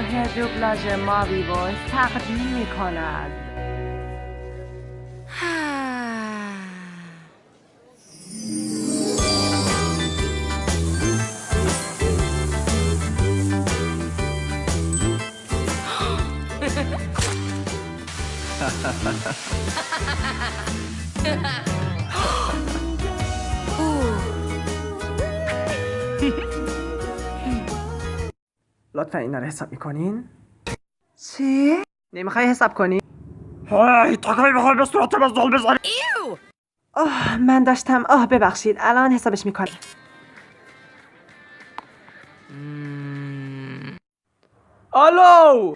گروه دوبلاژ ماوی وایس تقدیم می‌کند. لطفا اینا رو حساب میکنین؟ چی؟ نمیخوای حساب کنی؟ هی تاکایی بخوای به صورت بزدال بزنی. من داشتم ببخشید الان حسابش میکنم. الو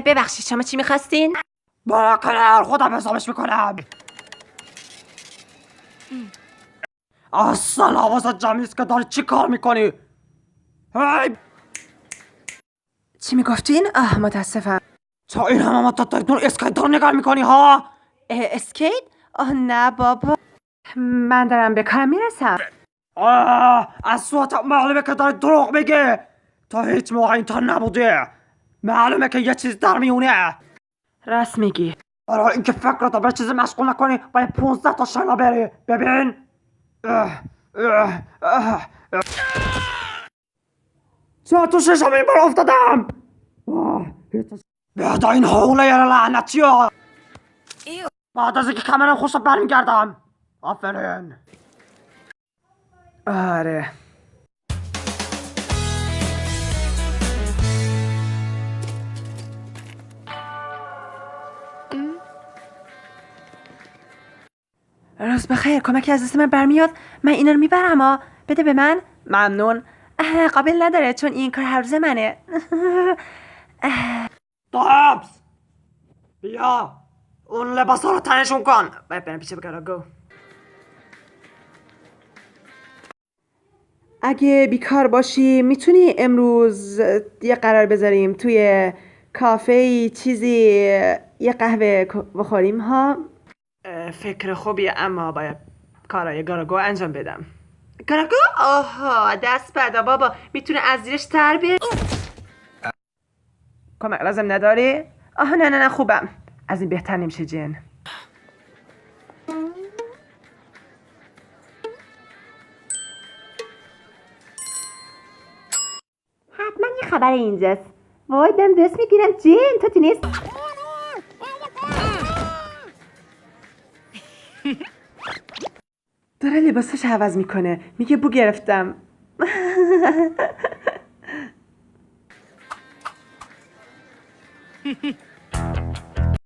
ببخشید شما چی میخواستین؟ با کنار خودم حسابش میکنم. اصلا حواست جمع نیست که داری چی کار میکنی. هی چی میگفتین؟ متاسفم. تا این همه مدت داری دور اسکیت دار نگاه میکنی ها. اسکیت؟ نه بابا، من دارم به کار میرسم. از صورتت معلومه که داری دروغ میگی. تا هیچ موقع اینطور نبودی. معلومه که یه چیز در میونه. راست میگی. برای اینکه فکرتو به چیزی مشغول نکنی باید 15 تا شنا بری. ببین ساعت و 6 این بار افتادم. بعد این حوله یه لعنتی ها. بعد از اینکه کامرم خوشم برمیگردم. آفرین. آره روز بخیر، کمکی از دست من برمیاد. من اینا رو میبرم بده به من. ممنون. قابل نداره چون این کار هر روز منه. دابز بیا اون لباس ها رو تنشون کن. باید برم پیش بگو. اگه بیکار باشی میتونی امروز یه قرار بذاریم توی کافه چیزی، یه قهوه بخوریم ها؟ فکر خوبیه اما باید کارای گاراگو انجام بدم. گاراگو؟ آها دست بدا بابا، میتونه از زیرش تر بیه. کمک لازم نداری؟ نه خوبم، از این بهتر نمیشه جن. حتما یه خبر اینجاست. وای دم دست میگیرم جن، تو تونست. داره لباسش عوض میکنه، میگه بو گرفتم.